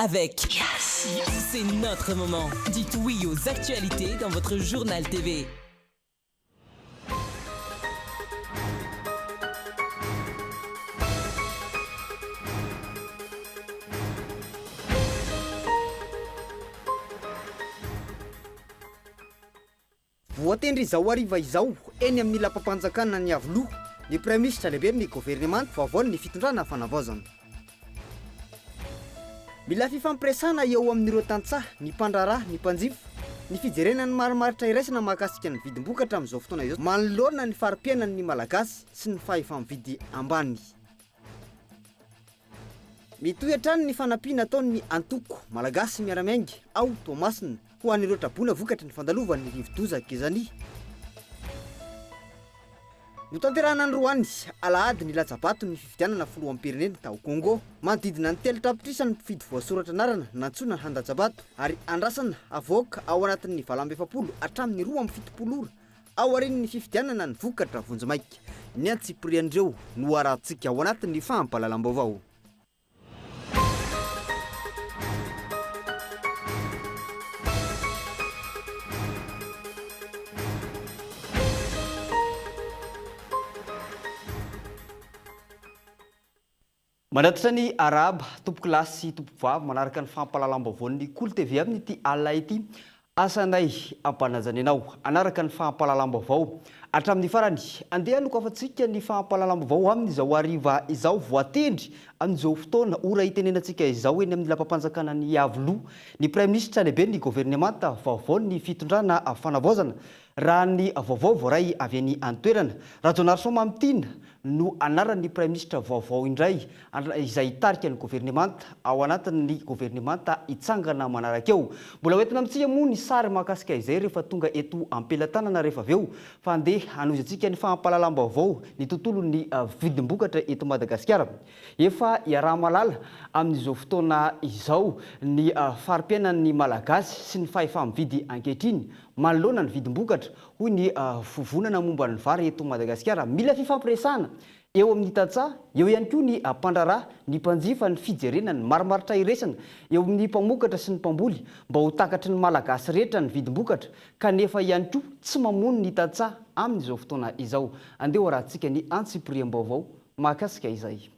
avec Yes. C'est notre moment. Dites oui aux actualités dans votre journal TV. Voatendry izao ariva izao eny amin'ny lapam-panjakana ny avoloha ny premier ministre lehibe amin'ny gouvernement vaovao ny fitondrana fanavozana. Mila fifampiresana eo amin'ireo tantsaha ny mpandraraha ny mpanjifa ny fijerena ny marimaritra iraisana mahakasika ny vidim-bokatra amin'izao fotoana izao manoloana ny fari-piainan'ny malagasy sy ny fahefa-mividy ambany. Mitohy hatrany ny fanampiana ataon'ny antoko malagasy miaramiainga ao Tomasina ho an'ireo trabona vokatry ny fandalovany rivodozaka izany. Notanterahana ny roany alahady ny latsabato ny fifidianana filoham-pirenena tao Congo manodidina ny telo tapitrisa ny mpifidy voasoratra anarana nantsona ny handatsabato ary andrasana avoaka ao anatin'ny 770 hatramin'ny 270 ao arin'ny fifidianana ny vokatra vonjimaika ny antsipirian'ireo no arahantsika ao anatin'ny fahampahalalam-baovao. Manatitra ny araba tompo kilasy sy tompo vavy manaraka ny fahampahalalam-baovao Cool TV amin'ny ity alina ity asanay ampanajany anao anaraka ny fahampahalalam-baovao hatramin'ny farany andeha nokafatsika ny fahampahalalam-baovao amin'izao ariva izao voatendry amin'izao fotoana ora itenenantsika izao eny amin'ny lapam-panjakana ny avoloha ny premier ministre lehibe ny gouvernement vaovao ny fitondrana fanavaozana raha ny vaovao voaray avy any antoerana Rajonarison Mamitina no anaran'ny premier ministre vaovao indray izay tarika ny gouvernement ao anatin'ny gouvernement itsangana manaraka eo. Mbola hoentina amintsika moa ny sary mahakasika izay rehefa tonga eto am-pelantanana rehefa avy eo fa andeha hanozy antsika ny fahampahalalam-baovao ny tontolon'ny vidim-bokatra eto Madagasikara. Efa iaraha malala amin'izao fotoana izao ny fari-piainan'ny malagasy sy ny fahefa-mividy ankehitriny manoloana ny vidim-bokatra hoy ny fivonana momba ny vary eto Madagasikara. Mila fifampiresana eo amin'ny tantsaha, eo ihany koa ny mpandraraha, ny mpanjifa, ny fijerena, ny marimaritra iresana, eo amin'ny mpamokatra sy ny mpamboly mba ho takatry ny malagasy rehetra ny vidim-bokatra kanefa ihany koa tsy mamono ny tantsaha amin'izao fotoana izao. Andeha arahantsika ny antsipiriam-baovao mahakasika izay.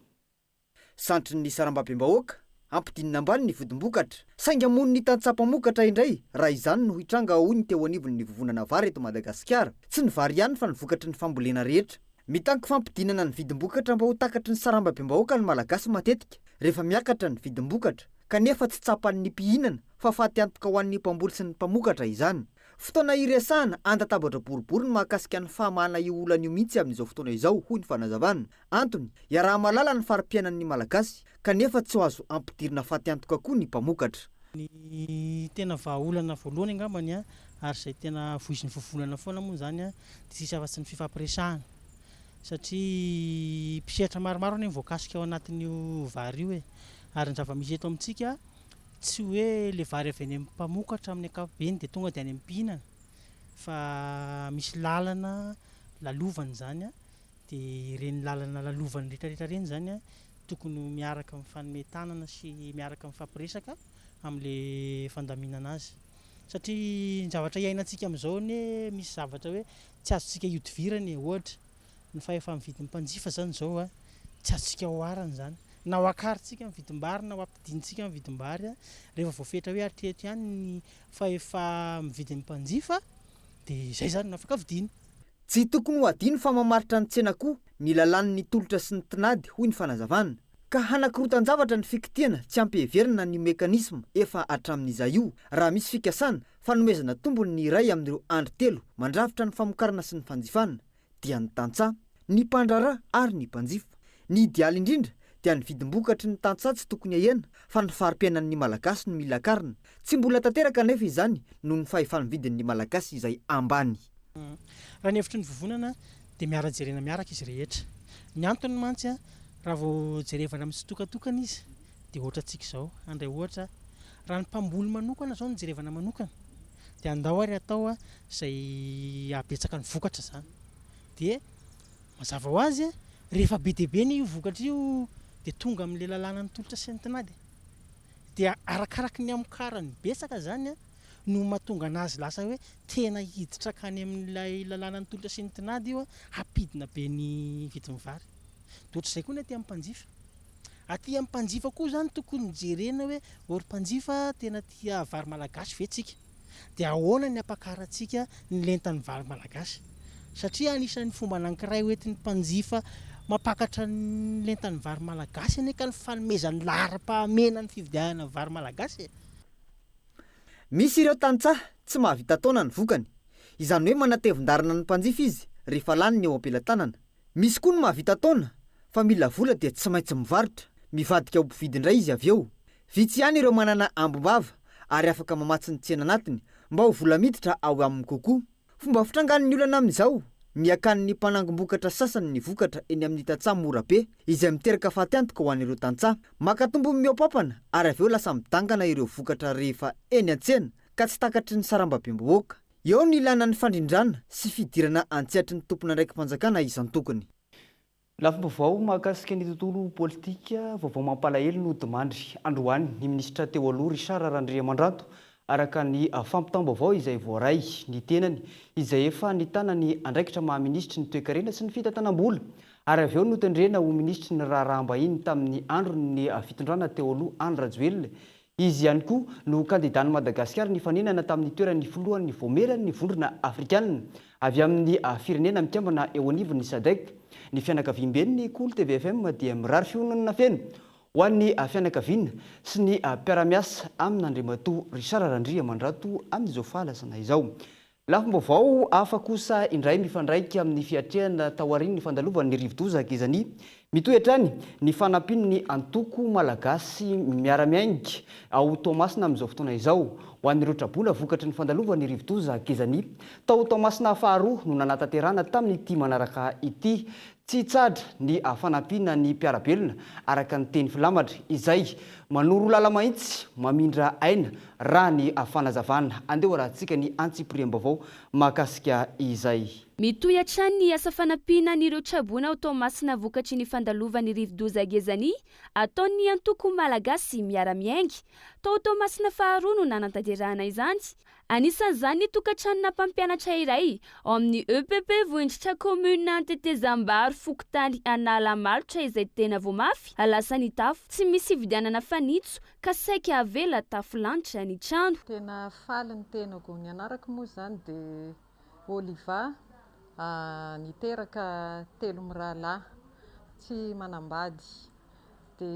Santry ny sarambabem-bahoaka ampidinina ambany ny vidim-bokatra saingy amono ny tantsaha-mpamokatra indray raha izany no hitranga hoy ny teo anivon'ny vovonana vary eto Madagasikara tsy ny vary ihany fa ny vokatry ny fambolena rehetra. Mitanky fampidinana ny vidim-bokatra mba ho takatry ny sarambabem-bahoaka ny malagasy matetika rehefa miakatra ny vidim-bokatra kanefa tsy tsapan'ny mpihinana fa faty antoka ho an'ny mpamboly sy ny mpamokatra izany. Fotoana iresahana andatabatra boribory ny mahakasika ny fahamahana io olana io mihitsy amin'izao fotoana izao hoy ny fanazavana. Antony iaraha malala ny fari-piainan'ny malagasy kanefa tsy ho azo ampidirina faty antoka koa ny mpamokatra. Ny tena vahaolana voalohany angambany ary izay tena voisin'ny vovolana foana moa zany tsisy afa-tsy ny fifampiresahana satria mpisehatra maromaro ny voakasika ao anatin'io vary io ary ny zava-misy eto amintsika tsy hoe le vary avy any amin'ny mpamokatra amin'ny ankapobeny dia tonga dia any amin'ny mpihinana fa misy lalana lalovany zany dia ireny lalana lalovany rehetrarehetra reny zany tokony miaraka amin'ny fanometanana sy miaraka amin'ny fampiresaka amin'le fandaminana azy satria ny zavatra iainantsika amin'izao ny misy zavatra hoe tsy azontsika iodivirany ohatra ny fahefa-mividin'ny mpanjifa zany zao tsy azontsika oharana zany na ho akarintsika amin'ny vidim-bary na ho ampidintsika amin'ny vidim-bary rehefa voafetra hoe hatreto ihany ny fahefa-mividin'ny mpanjifa dia izay zany no afaka vidiana. Tsy tokony ho adino fa mamaritra ny tsena koa ny lalan'ny tolotra sy ny tinady hoy ny fanazavana ka hanakirotan-javatra ny fikitiana tsy ampiheverina ny mekanisma efa hatramin'izay io raha misy fikasana fanomezana tombony ny iray amin'ireo andro telo mandrafitra ny famokarana sy ny fanjifana dia ny tantsaha, ny mpandraraha ary ny mpanjifa. Ny idealy indrindra dia ny vidim-bokatry ny tantsaha tsy tokony ahena fa ny fari-piainan'ny malagasy no mila karina. Tsy mbola tanteraka nefa izany noho ny fahefa-mividin'ny malagasy izay ambany. Raha ny hevitry ny vovonana dia miara-jerena miaraka izy rehetra. Ny antony mantsy raha vao jerevana amin'ny tsitokatokana izy dia ohatra antsika izao andray ohatra raha ny mpamboly manokana izao ny jerevana manokana dia andao ary atao izay abetsaka ny vokatra zany dia mazava ho azy rehefa be dia be ny vokatra io dia tonga amin'ilay lalàna ny tolotra sy ny tinady dia arakaraky ny amokarany besaka zany a no mahatonga anazy lasa hoe tena hiditra kany amin'ilay lalàna ny tolotra sy ny tinady io a hampidina be ny vidin'ny vary de ohatr'izay koa ny aty amin'ny mpanjifa aty amin'ny mpanjifa koa zany tokony jerena hoe ory mpanjifa tena tia vary malagasy ve tsika de ahoana ny apakaratsika ny lentan'ny vary malagasy satria anisan'ny fomba anankiray hoentin'ny mpanjifa mapakatra ny lentan'ny vary malagasy ane ka ny fanomezan'ny laharam-pahamena ny fividianana vary malagasy misy ireo tantsaha tsy mahavita taona ny vokany izany hoe manatevin-darana ny mpanjifa izy rehefa lany ny eo am-pelantanana misy koa ny mahavita taona fa mila vola dia tsy maintsy mivarotra mivadika ao mpividy indray izy avy eo vitsy ihany ireo manana ambom-bava ary afaka mamatsy ny tsena anatiny mba ho vola miditra ao aminy kokoa fomba fitrangan'ny olana amin'izao miakan'ny mpanangom-bokatra sasany ny vokatra eny amin'ny tantsaha mora be izay miteraka fahatyantoka ho an'ireo tantsaha makatombo miaopapana ary avy eo lasa midangana ireo vokatra rehefa eny an-tsena ka tsy takatry ny sarambabem-boaka eo ny ilana ny fandrindrana sy fidirana antsiatry ny tompona ndraiky mpanjakana izan-tokony lafim-baovao mahakasika ny tontolo politika vaovao mampalahelo no dimandry androany ny minisitra teo aloha Richard Randriamandrato araka ny fampitam-baovao izay voaray ny tenany izay efa nitanany andraikitra maha-ministry ny toe-karena sy ny fitantanam-bola ary avy eo notendrena ho ministry ny raharaham-bahiny tamin'ny andro ny fitondrana teo aloha Anny Rajoelina izy ihany koa no kandidany Madagasikara ny fanenana tamin'ny toeran'ny filohan'ny voamerany vondrona afrikanina avy amin'ny firenena mikambana eo anivon'ny SADC ny fianakaviam-ben'ny Cool TV FM dia mirary fionana feno ho an'ny fianakaviana sy ny mpiara-miasa amin'Andriamatoa Richard Randriamandrato amin'izao fahalasana izao. Lafim-baovao hafa kosa indray mifandraiky amin'ny fiatrehana taorian'ny fandalovan'ny rivodozaka izany mitoetrany ny fanampiany ny antoko malagasy miara-miainga ao Toamasina amin'izao fotoana izao ho an'ireo trabola vokatry ny fandalovan'ny rivodozaka izany tao Toamasina faharoa no nanatanterana tamin'ity manaraka ity tsy tsada ny fanampiana ny mpiarabelona araka ny teny filamatra izay manoro lala mahitsy mamindra aina raha ny fanazavana andeha rahantsika ny antsipriam-baovao mahakasika izay. Mitohatra ny asa fanampiana n'ireo trabona ao Toamasina vokatry ny fandalovan'ny rivodozaka izany ataon'ny antoko malagasy miara-miainga tao Toamasina faharoa no nanantanterahana izany. Anisan'izany ny tokantranona mpampianatra iray ao amin'ny EPP vohindritra commune Antetezambary Fokotany Analamalotra izay tena voamafy alasa ny tafo tsy misy fividianana fanitso ka saika avela tafo lanitra ny trano. Tena faly ny tenako ny anarako moa zany de Oliva niteraka telo mirahalahy tsy manambady de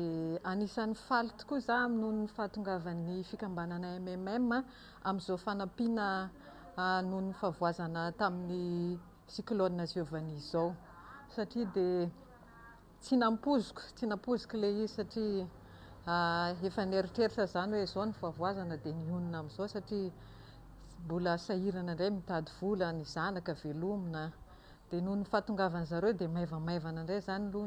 anisan'ny faly tokoa za noho ny fahatongavan'ny fikambanana MMM amin'izao fanampiana noho ny favoazana tamin'ny cyclone Giovanni zao satria de tsy nampoziko le izy satria efa nieritreritra zany hoe zao ny favoazana de nihonina amin'izao satria mbola sahirana indray mitady vola ny zanaka velomina de noho ny fahatongavan zareo de maivamaivana indray zany aloha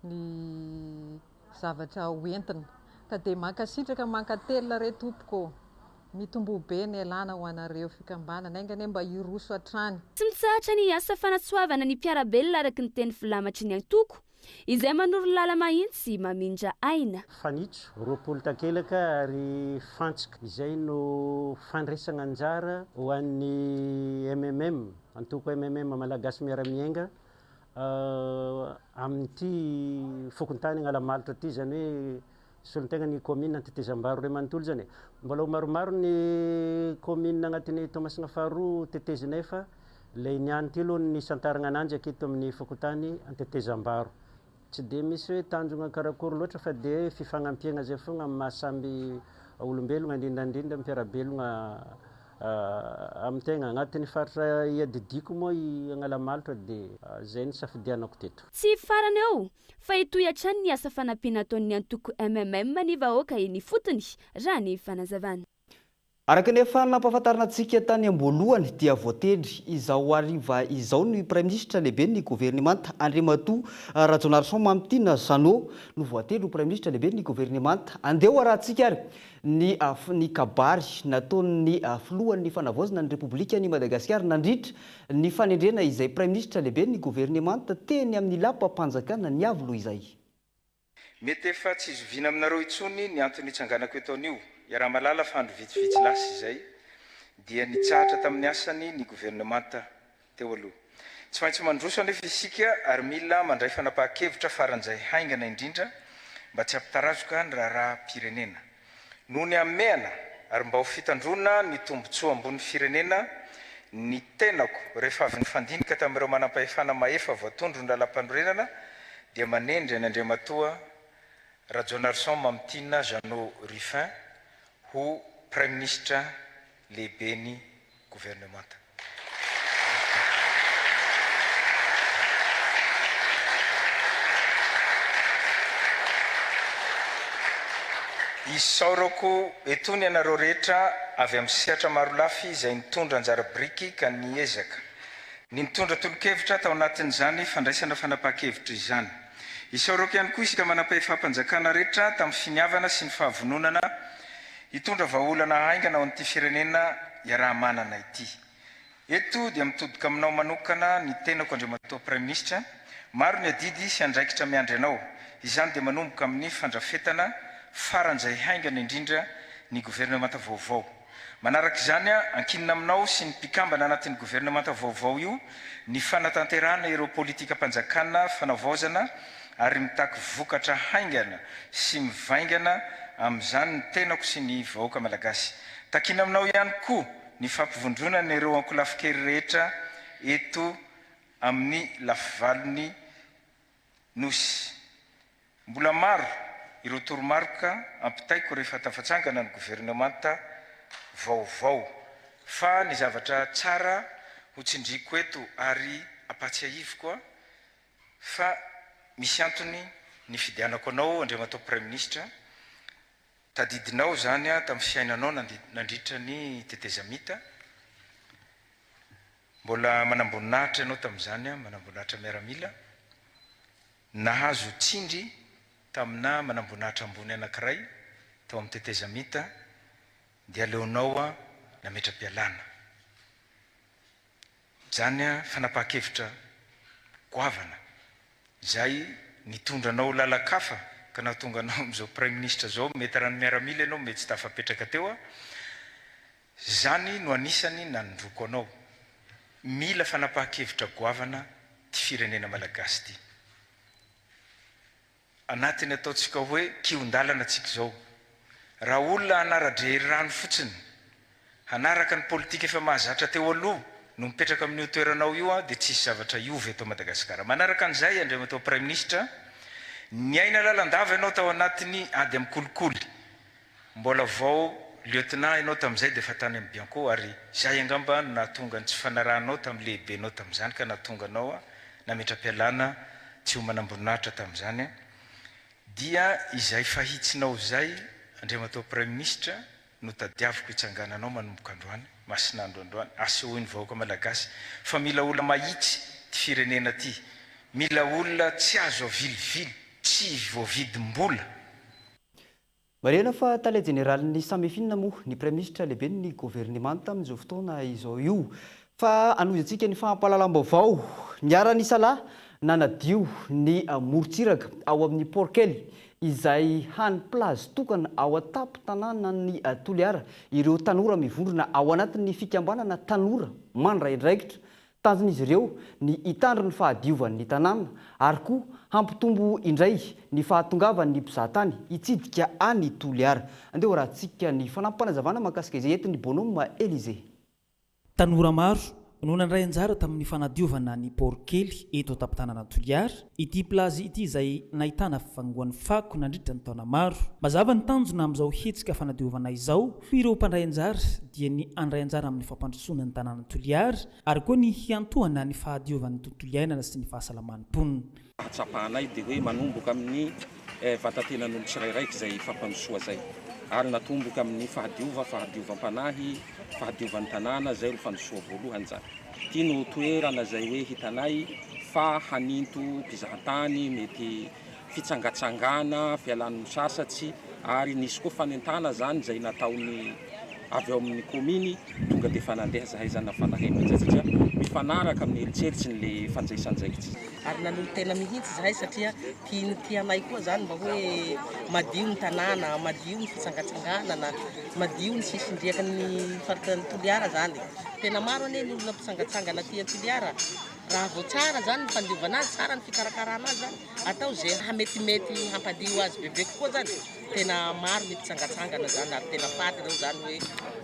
ny zavatra hoentina ka de mankasitraka mankatelina re tompoko mitombo be ny alana ho anareo fikambanana aingany mba hiroso hatrany. Tsy mitsahatra ny asa fanatsoavana ny mpiarabelona araka ny teny filamatry ny antoko izay manoro lala mahitsy mamindra aina. Fanitso roapolo takelaka ary fantsika izay no fandraisana anjara ho an'ny MMM antoko MMM malagasy miara-miainga amin'ity fokontany Analamalotra ty zany hoe solontegna ny commune Antetezambary Ray Manontolo zany mbola maromaro ny commune agnatin'ny Toamasina faharoa tetezina fa le niany ty aloha ny santarana ananjy aketo amin'ny fokontany Antetezambary tsy de misy hoe tanjona karakory loatra fa de fifanampiana zay fogna amin'ny mahasamby olombelona indrindrandrindra mpiarabelona amintegna agnatin'ny faritra iadidiko moa i Analamalotra de zay ny safidianako teto. Tsy farany eo fa itohatra ny asa fanampiana ataon'ny antoko MMM ny vahoaka eny fotony raha ny fanazavana. Araka nefa nampahafantarana antsika tany am-boalohany dia voatendry izao ariva izao ny praiminisitra lehibe ny gouvernemanta Andriamatoa Rajaonarison Mamptina Zanô no voatendry ho praiminisitra lehibe ny gouvernemanta andeha arahantsika ary ny kabary nataon'ny filohan'ny fanavaozana ny Repoblika ny Madagasikara nandritra ny fanendrena izay praiminisitra lehibe ny gouvernemanta teny amin'ny lapa-panjakana ny avy loha izay. mety efa tsy izovina aminareo itsony ny antony itsanganako etaon'io iaraha malala fa andro vitsivitsy lasy izay dia nitsahatra tamin'ny asany ny gouvernemanta teo aloha tsy maintsy mandroso anefa isika ary mila mandray fanapahan-kevitra faran'izay haingana indrindra mba tsy ampitarazoka ny raharaham-pirenena noho ny ameana ary mba ho fitandrona ny tombontsoa ambony firenena ny tenako rehefa avy ny fandinika tamin'ireo manam-pahefana maefa voatondro ny lalam-panorenana dia manendry any Andriamatoa Rajonarson Mamtina Jeannot Ruffin ho Prime Ministre lehibeny gouvernemanta. Isaorako etony ianareo rehetra avy amin'ny sehatra maro lafy izay nitondra anjara biriky ka niezaka ny nitondra tolo-kevitra tao anatin'izany fandraisana fanapahan-kevitra izany. Isaorako ihany koa isika manam-pahefam-panjakana rehetra tamin'ny finiavana sy ny fahavononana hitondra vahaolana haingana ao an'ity firenena iaraha-manana ity. Eto dia mitodika aminao manokana ny tenako Andriamatoa Prime Ministre, maro ny adidy sy andraikitra miandry anao. Izany dia manomboka amin'ny fandrafetana faran'izay haingana indrindra ny gouvernemanta vaovao. Manaraka izany ankinina aminao sy ny mpikambana anatin'ny gouvernemanta vaovao io ny fanatanterahana ireo politika mpanjakana fanavaozana ary mitaky vokatra haingana sy mivaingana amin'izany ny tenako sy ny vahoaka malagasy. Takina aminao ihany koa ny fampivondronana ireo ankolafikery rehetra eto amin'ny lafivalony nosy. Mbola maro ireo toromaroka ampitaiko rehefa tafatsangana ny gouvernemanta vaovao fa ny zavatra tsara ho tsindriko eto ary apatsiahivo koa fa misy antony ny fidianako anao Andriamatoa Prime Ministre tadidinao zany tamin'ny fiainanao nandritra ny tetezamita mbola manamboninahitra ianao tamin'izany manamboninahitra miaramila nahazo tsindry tamina manamboninahitra ambony anankiray tao amin'ny tetezamita dia aleonao nametra-pialana. Zany fanapahan-kevitra goavana zay nitondranao lalakafa ka nahatonga anao amin'izao Prime Ministre zao mety rano miaramila ianao mety tsy tafapetraka teo zany no anisany nanondroko anao. Mila fanapahan-kevitra goavana ty firenena malagasy ty. Anatiny ataontsika hoe kiondalana tsika zao. Raha olona anaradrery rano fotsiny hanaraka ny politika efa mahazatra teo aloha no mipetraka amin'ny toeranao io dia tsisy zavatra iova eto Madagasikara. Manaraka an'izay Andriamatoa Prime Ministre, ny aina lalandava ianao tao anatiny ady amin'ny kolikoly. Mbola vao lieutenant ianao tamin'izay dia efa tany amin'ny Bianco ary zay angamba nahatonga ny tsy fanarahanao tamin'ny lehibenao tamin'izany ka nahatonga anao nametra-pialana tsy ho manamboninahitra tamin'izany. Dia izay fahitsinao zay Andriamatoa Prime Ministre no tadiaviko hitsangananao manomboka androany masinandro androany asehoany vahoaka malagasy fa mila olona mahitsy ty firenena ty, mila olona tsy azo avilivily, tsy voavidim-bola. Marihana fa tale général-ny Samefinina moa ny Prime Ministre lehibe ny gouvernemanta amin'izao fotoana izao io fa anozy antsika ny fahampalalam-baovao niara-ny salahy nanadio ny morontsiraka ao amin'ny Portkely izay hany plazy tokana ao atapo-tanàna ny Toliara ireo tanora mivondrona ao anatin'ny fikambanana tanora mandraindraikitra tanjon'izy ireo ny hitandro ny fahadiovan'ny tanàna ary koa hampitombo indray ny fahatongavan'ny mpizahatany hitsidika any Toliara. Andeha rahantsika ny fanampanazavana mahakasika izay entiny Bonhomme Élysée. Tanora maro no nandray anjara tamin'ny fanadiovana ny Portkely eto an-tampon-tanàna Toliara. Ity plazy ity izay nahitana fivangoan'ny fako nandritra ny taona maro. Mazava ny tanjona amin'izao hetsika fanadiovana izao ireo mpandray anjara dia ny andray anjara amin'ny fampandrosoana ny tanàna Toliara ary koa ny hiantohana ny fahadiovan'ny tontolo iainana sy ny fahasalaman'ny mponina. Hatsapahanay dia hoe manomboka amin'ny vatantenan'olo tsirairaiky izay fampandrosoa zay ary natomboka amin'ny fahadiovam-panahy, fahadiovan'ny tanàna zay ro fandrosoa voalohany zany. Ty no toerana zay hoe hitanay fa haninto mpizahatany mety fitsangatsangana, fialan'ny sasatsy ary nisy koa fanentana zany zay nataony avy ao amin'ny kominy tonga dia fanandeha zahay zany fanahena satria mifanaraka amin'ny eritseritsy ny fanjaisanjaikitsy. Ary nanolo tena mihitsy zahay satria tianay koa zany mba hoe madio ny tanàna, madio ny fitsangatsanganana, madio ny sisindriakan'ny faritany Toliara zany. Tena maro ane ny olona mpisangatsangana ty Toliara. Raha vao tsara zany ny fandiovana azy, tsara ny fikarakarana azy zany, atao zay hametimety hampadio azy bebe kokoa zany. Tena maro ny mpisangatsangana zany ary tena faty reo zany hoe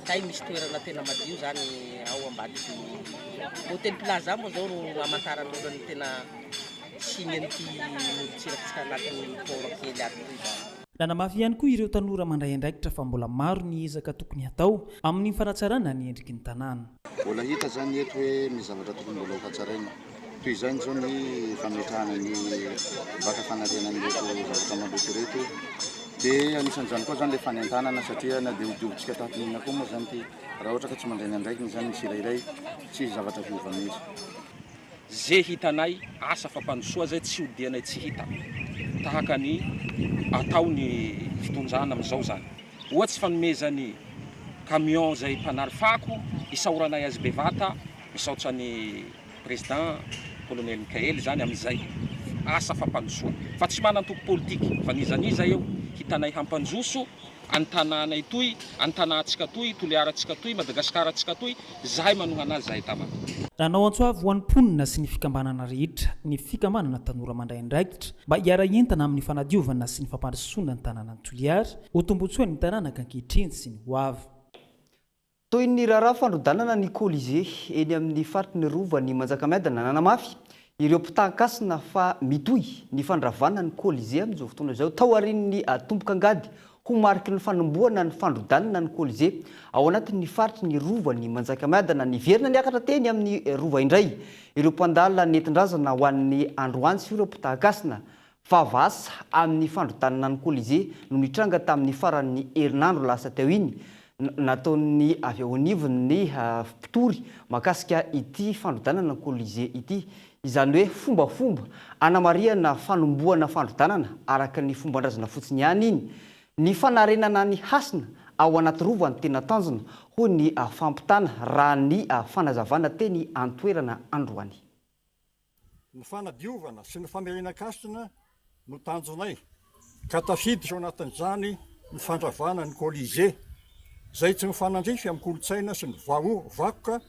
kay misy toerana tena madio zany ao ambadiky Hotel Plaza moa zao ro amantaran'olo ny tena sinyan'ity molotsiratsika anatin'ny port kely ato zany. Nanamafy ihany koa ireo tanora mandray andraikitra fa mbola maro ny ezaka tokony atao amin'ny fanatsarana ny endriky ny tanàna. Mbola hita zany eto hoe misy zavatra tokony mbola hofatsaraina. Toy izany zao ny fametrahana ny baka fanariana ny zavatra maloto reto. Dia anisan'izany koa zany le fanentanana satria na dia hodiovintsika tahatonina koa moa zany ty. Raha ohatra ka tsy mandray ny andraikiny zany ny tsirairay, tsy zavatra fiova mihitsy. Zay hitanay asa fampandrosoa zay tsy hodianay tsy hita. Tahaka ny atao ny fitonjana amin'izao zany. Ohatsy fanomezany camion zay mpanary fako, isaoranay azy bevata, misaotra ny président colonel Mikael zany amin'izay asa fampandrosoa. Fa tsy manantoko politika, fa nizaniza eo hitanay hampanjoso antanàna itoy, antanàntsika toy, Toliarantsika toy, Madagasikaratsika toy, zahay manona anazy zahay tama. Nanao antsoavy ho an'ny mponina sy ny fikambanana rehetra ny fikambanana tanora mandray andraikitra mba hiara-entana amin'ny fanadiovana sy ny fampandrosoana ny tanàna Toliara ho tombotsoa ny tanàna ankehitriny sy ny hoavy. Toy ny raharaha fandrodanana ny Colisée eny amin'ny faritry ny rovan'ny Manjakamiadana nanamafy ireo mpitan-kasina fa mitohy ny fandravana ny Colisée amin'izao fotoana izao tao aorian'ny tomboka angady ho mariky ny fanomboana ny fandrodanana ny Colisée ao anatin'ny faritry ny rovan'ny Manjakamiadana niverina niakatra teny amin'ny rova indray ireo mpandalina nentin-drazana ho an'ny androany sy ireo mpitan-kasina fa vasa amin'ny fandrodanana ny Colisée no nitranga tamin'ny faran'ny herinandro lasa teo iny nataon'ny avy ao anivon'ny mpitory makasika ity fandrodanana ny Colisée ity. Izany hoe fombafomba anamariana fanomboana fandrodanana araka ny fomban-drazana fotsiny ihany iny. Ny fanarenana ny hasina ao anaty rova ny tena tanjona ho ny fampitana raha ny fanazavana teny antoerana androany. Ny fanadiovana sy ny famerenan-kasina no tanjonay ka tafiditra ao anatin'izany ny fandravana ny Colisée zay tsy mifanandrify amin'ny kolotsaina sy ny vakoka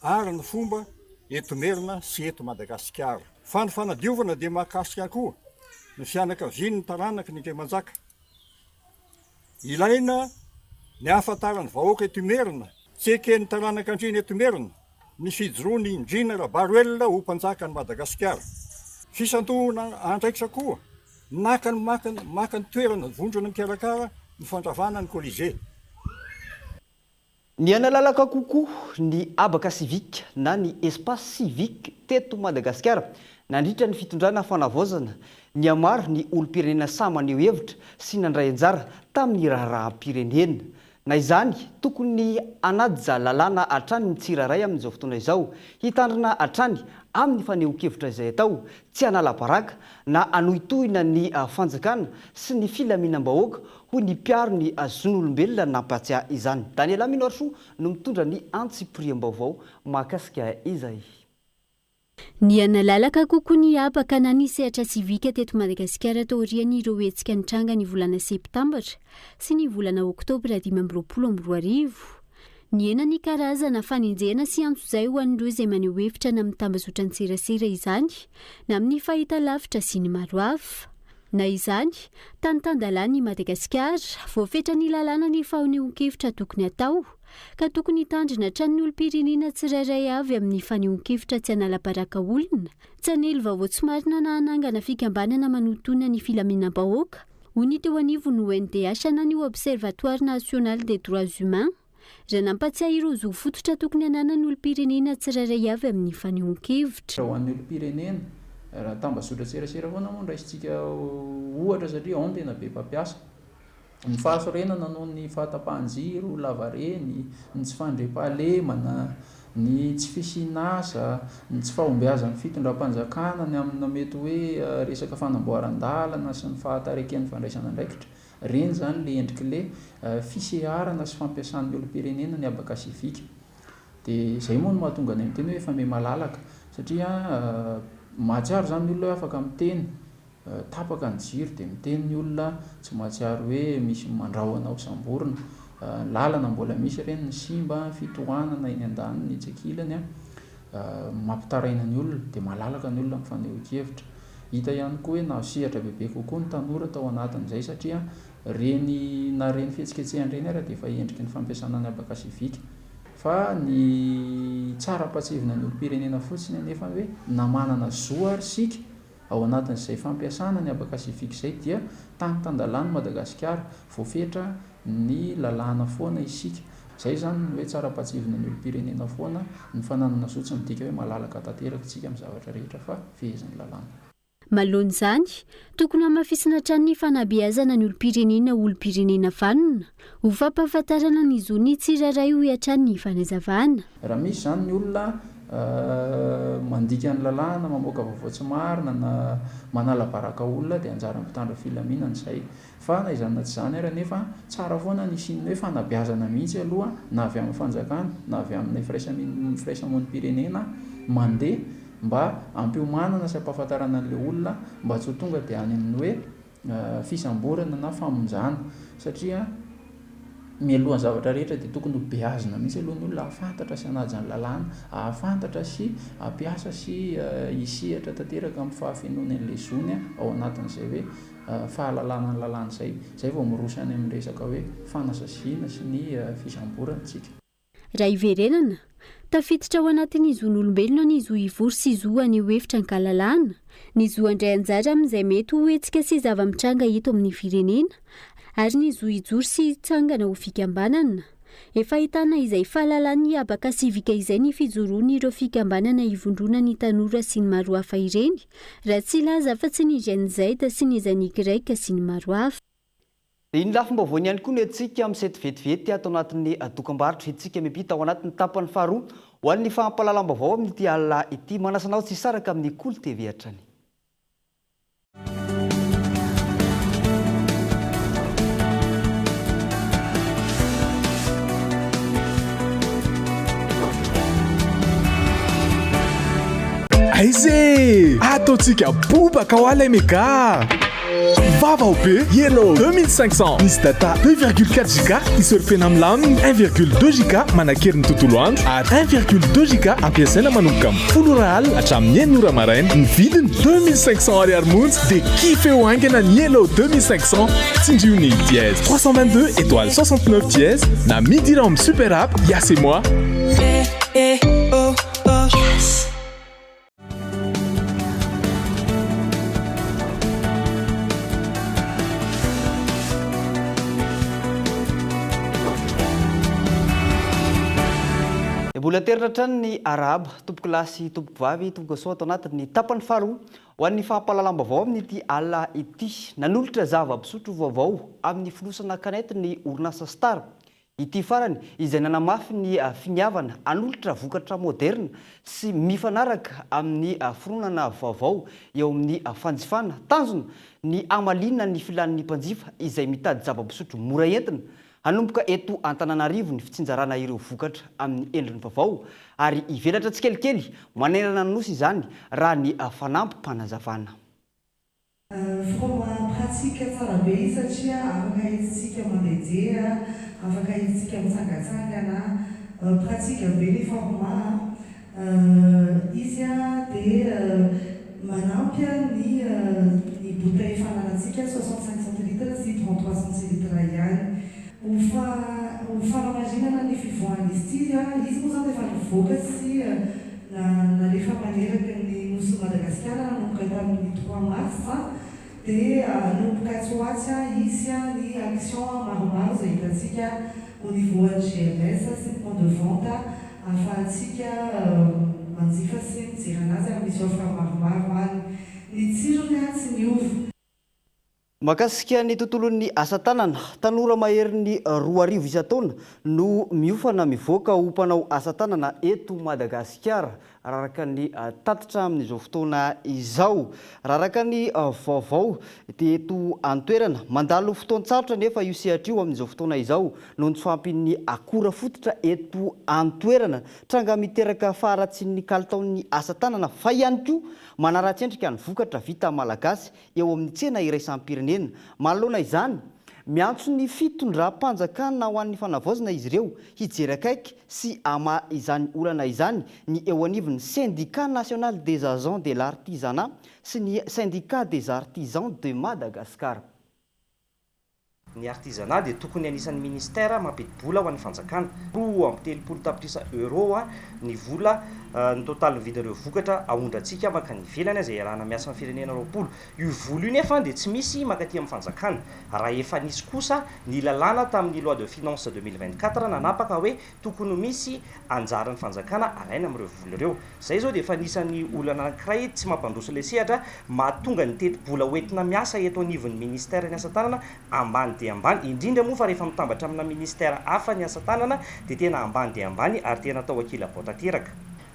ary ny fomba eto Merina sy eto Madagasikara. Fa ny fanadiovana dia mahakasika koa ny fianakavian'ny taranaky ny Andriamanjaka. Ilaina ny ahafantaran'ny vahoaka eto Merina, tsy eken'ny taranaka andriny eto Merina, ny fijoroany Indrina Rabaruela ho mpanjaka ny Madagasikara. Fisantohana andraikitra koa, maka ny toerana vondrona ny mikarakara ny fandravana ny Colisée. Ny analalaka kokoa ny abaka sivika na ny espace civique teto Madagasikara nandritra ny fitondrana fanavaozana ny amaro ny olo-pirenena samy maneho hevitra sy nandray anjara tamin'ny raharaham-pirenena. Na izany tokony anaja lalàna hatrany ny tsiraray amin'izao fotoana izao hitandrina hatrany amin'ny faneho-kevitra izay atao tsy hanala-baraka na anohitohina ny fanjakana sy ny filaminam-bahoaka ho ny mpiaro ny zon'olombelona nampatsya izany. Daniela Minoarso no mitondra ny antsipriam-baovao mahakasika izay. Ny analalaka kokoa ny abaka na ny sehatra sivika teto Madagasikara taoriany ireo hetsika nitranga ny volana septambatra sy ny volana oktobra 2022. Ny ena ny karazana faninjena sy antso izay ho an'ireo izay maneho hevitra na mitambazotra ny serasera izany na amin'ny fahita lavitra sy ny maro hafa. Na izany, tany-tandalàny Madagasikara voafetra ny lalàna ny fanehoan-kevitra tokony atao ka tokony hitandrina hatrany olom-pirenena tsirairay avy amin'ny fanehoan-kevitra tsy hanala-baraka olona, tsy hanelo vaovao tsy marina na hanangana fikambanana manotona ny filaminam-bahoaka, ho ny teo anivo ny ONDH na ny Observatoire National des Droits Humains, raha nampatsiahy ireo zo fototra tokony hananany olom-pirenena tsirairay avy amin'ny fanehoan-kevitra. Ho an'ny olom-pirenena, raha tambazotra serasera foana moa raisitsika ohatra satria ao tena be mpampiasa. Ny fahasorenana noho ny fahatapahan-jiro, lavareny, ny tsy fandrem-pahalemana, ny tsy fisinasa, ny tsy fahombiazan'ny fitondram-panjakana ny amina mety hoe resaka fanamboaran-dalana sy ny fahatareken'ny fandraisana andraikitra. Reny zany le endrik'le fiseharana sy fampiasan'ny olom-pirenena ny abaka sivika. dia izay moa no mahatonga any miteny hoe efa me malalaka satria mahatsiaro zany ny olona hoe afaka miteny tapaka ny jiro dia miteny ny olona tsy mahatsiaro hoe misy mandrahoana ao samborona lalana mbola misy ireny ny simba fitohanana eny an-daniny ny tsekilany mampitaraina ny olona dia malalaka ny olona mifaneho-kevitra. Hita ihany koa hoe nahosehatra bebe kokoa ny tanora tao anatin'izay satria reny na reny fihetsiketsehany reny ary dia efa endriky ny fampiasana ny abaka sivika fa ny tsara patsivina ny olom-pirenena fotsiny nefa hoe namanana zoa ary sika ao anatin'izay fampiasana ny abaka sivika izay dia tany tandalany Madagasikara voafetra ny lalàna foana isika. Izay zany hoe tsara patsivina ny olom-pirenena foana ny fananana zotsy midika hoe malalaka tanteraka tsika amin'ny zavatra rehetra fa fehezany lalàna. Malohany izany tokony hamafisina hatrany ny fanabeazana ny olom-pirenena vanona ho fampahafantarana ny zony tsiraray ho hatrany ny fanazavana. Raha misy zany ny olona mandika ny lalàna mamoaka vaovao tsy marina na manala baraka olona dia anjara mpitandro filaminana izay fa na izany na tsy izany ary nefa tsara foana ny sininy hoe fanabeazana mihitsy aloha na avy amin'ny fanjakana na avy amin'ny firaisamonim-pirenena mandeha mba ampiomanana sy ampahafantarana an'ilay olona mba tsy ho tonga dia any amin'ny hoe fisamborana na famonjana satria mialohan'ny zavatra rehetra dia tokony ho beazina mihitsy alohan'ny olona ahafantatra sy hanaja ny lalàna ahafantatra sy ampiasa sy hisehatra tanteraka amin'ny fahafenoany an'ilay zony ao anatin'izay hoe fahalalana ny lalàna izay vao mirosany amin'ny resaka hoe fanasasiana sy ny fisamborana tsika. Raha iverenana tafiditra ao anatin'ny zon'olombelona ny zo ivory sy zo aneo hevitra ny kalalàna ny zo andray anjara amin'izay mety ho hetsika sy zava-mitranga eto amin'ny firenena ary ny zo ijoro sy tsangana ho fikambanana. Efa ahitana izay fahalalany abaka sivika izay ny fijoroany ireo fikambanana ivondrona ny tanora sy ny maro hafa ireny raha tsy laza fa tsy ny Gen-Z sy ny Zanigreika sy ny maro hafa. Iny lafim-baovany ihany koa ny antsika amin'ny sety vetivety atao anatin'ny dokam-barotra itsika mipita ao anatin'ny tapany faharoa ho an'ny fahampalalam-baovao amin'ity alina ity manasanao tsy saraka amin'ny Cool TV hatrany. Aizé ataontsika bobaka ho ala mega vava be Yellow 2500 misy data 2,4 giga isurfena milaminy 1,2 giga manakerin'ny tontolo andro ary 1,2 giga ampiasaina manomboka amin'ny 10 RAL hatramin'ny 9 ora maraina. Ny vidiny 2500 ariary monja dia kife ho aingana ny Yellow 2500 tsindriony dièse 322 étoile 69 dièse na midira amin'ny super app Yas et moi. Yes. Mbola terina hatrany ny araba tompoko lahy sy tompoko vavy tompoko soa atao anatin'ny tapany faharoa ho an'ny fahampalalam-baovao amin'ity alina ity. Nanolotra zava-pisotro vaovao amin'ny filosana kanety ny orinasa Star. Ity farany izay nanamafy ny finiavana anolotra vokatra moderna sy mifanaraka amin'ny fironana vaovao eo amin'ny fanjifana tanjona ny amalina ny filan'ny mpanjifa izay mitady zava-pisotro mora entina. Hanomboka eto Antananarivo ny fitsinjarana ireo vokatra amin'ny endriny vaovao ary ivelatra tsikelikely manenana ny nosy izany raha ny fanampim-panazavana. Forma pratique tsara be izy satria afaka izitsika mandehandeha, afaka izitsika mitsangatsangana, pratique be ny format izy dia manampy ny bouteille fananantsika 65 centilitres sy 33 centilitres ihany. Ufanamarina ny fivoahan'izy ity izy moa zany efa nivoaka sy nalefa maneraka ny nosy Madagasikara nanomboka tamin'ny 3 mars dia nanomboka tsoatsy izy ny action maromaro izay hitantsika au niveau GMS sy ny point de vente ahafahantsika manjifa sy mijery anazy ary misy offre maromaro any. Ny tsirony tsy miova. Makasika ny tontolon'ny asa tanana tanora maherin'ny 2 arivo isa-taona no miofana mivoaka ho mpanao asa tanana eto Madagasikara raharaka ny tatitra amin'izao fotoana izao. Raharaka ny vaovao dia eto antoerana mandalo fotoan-tsarotra nefa io sehatra io amin'izao fotoana izao noho ny fampin'ny akora fototra eto antoerana tranga miteraka faharatsian'ny kalitaon'ny asa tanana fa ihany koa manara-tsendrika ny vokatra vita malagasy eo amin'ny tsena iraisam-pirenena. Manoloana izany miantso ny fitondram-panjakana ho an'ny fanavaozana izy ireo hijery akaiky sy ama izany olana izany ny eo anivon'ny syndicat national des agents de l'artisanat sy ny syndicat des artisans de Madagascar. Ny artisanat dia tokony anisan'ny ministère mampidi-bola ho an'ny fanjakana. 3.30 tapitrisa euro ny vola ny total vidin'ireo vokatra ahondrantsika makany ivelany izay iarahana miasa amin'ny firenena 20. Io vola io nefa dia tsy misy makaty amin'ny fanjakana. Raha efa nisy kosa ny lalàna tamin'ny loi de finance 2024 nanapaka hoe tokony misy anjaran'ny fanjakana alaina amin'ireo vola ireo. Izay zao dia efa nisan'ny olana anankiray tsy mampandroso ilay sehatra mahatonga ny teti-bola hoentina miasa eto anivon'ny ministère ny asa tanana ambany dia ambany, indrindra moa fa rehefa mitambatra amina ministère hafa ny asa tanana dia tena ambany dia ambany ary tena atao akila-bao tanteraka.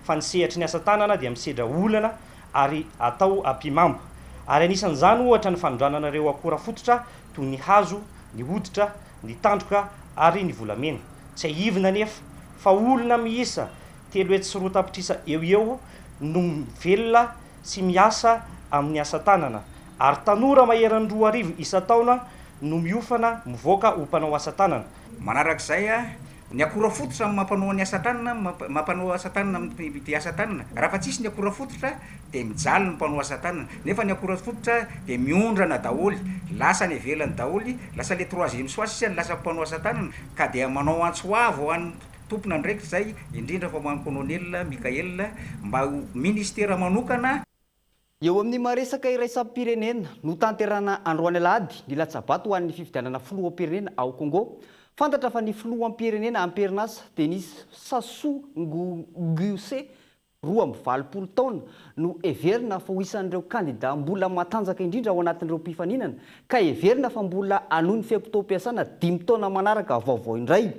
Fa ny sehatry ny asa tanana dia misedra olana ary atao ampimambo. Ary anisan'izany ohatra ny fanondrananareo akora fototra toy ny hazo, ny hoditra, ny tandroka ary ny volamena. Tsy ahivina nefa fa olona miisa 3 tapitrisa eo no mivelona sy miasa amin'ny asa tanana ary tanora maheran'ny 2 arivo isa-taona no miofana mivoaka ho mpanao asa tanana. Manarak'izay ny akora fototra mampanao ny asa tanana, mampanao asa tanana amin'ny asa tanana. Raha fa tsisy ny akora fototra dia mijaly ny mpanao asa tanana. Nefa ny akora fototra dia miondrana daholy, lasa ny ivelany daholy, lasa le 3e soasy lasa mpanao asa tanana ka dia manao antsoavo ho an'ny tompona ndraiky zay, indrindra fa ho an'ny colonel Mikael mba ho ministera manokana. Eo amin'ny maresaka iraisam-pirenena no tanterana androany alahady ny latsabato ho an'ny fifidianana filoham-pirenena ao Congo. Fantatra fa ny filoham-pirenena amperinasa Denis Sassou Nguesso 20 taona no everina fa ho isan'ireo kandida mbola matanjaka indrindra ao anatin'ireo mpifaninana ka everina fa mbola anohy ny fiam-pitom-piasana 5 taona manaraka vaovao indray.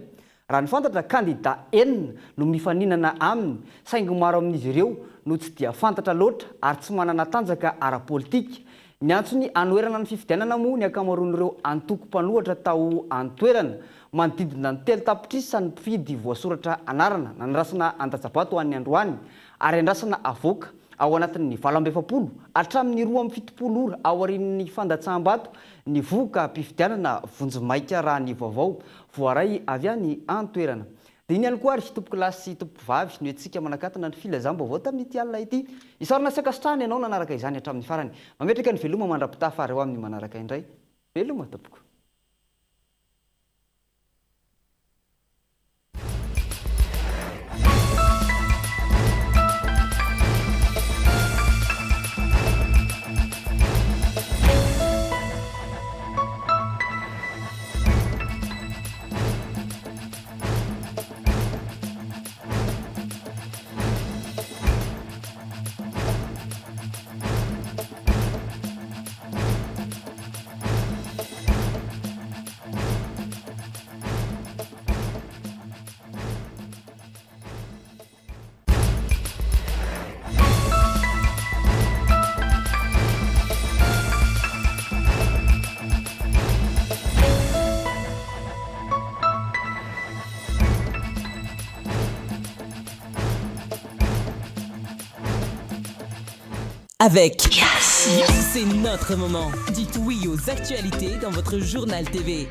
Raha ny fantatra kandida enina no mifaninana aminy saingy maro amin'izy ireo no tsy dia fantatra loatra ary tsy manana tanjaka ara-politika. Ny antsony anoerana ny fifidianana moa ny akamaroan'ireo antoko-mpanohatra tao antoerana manodidina ny 3 tapitrisa ny mpifidy voasoratra anarana nandrasana an-datsabato ho an'ny androany ary andrasana avoaka ao anatin'ny 27 hatramin'ny 27 ora ao aorian'ny fandatsaham-bato ny voka mpifidianana vonjimaika raha ny vaovao voaray avy any antoerana. Dia iny ihany koa ary tompoko lahy sy tompoko vavy no antsika manakatana ny filazam-baovao tamin'ity alina ity. Isarona sy akasitrahany ianao nanaraka izany hatramin'ny farany. Mametraka ny veloma mandra-pitafa ary eo amin'ny manaraka indray. Veloma tompoko. Avec Yassi, c'est notre moment. Dites oui aux actualités dans votre journal TV.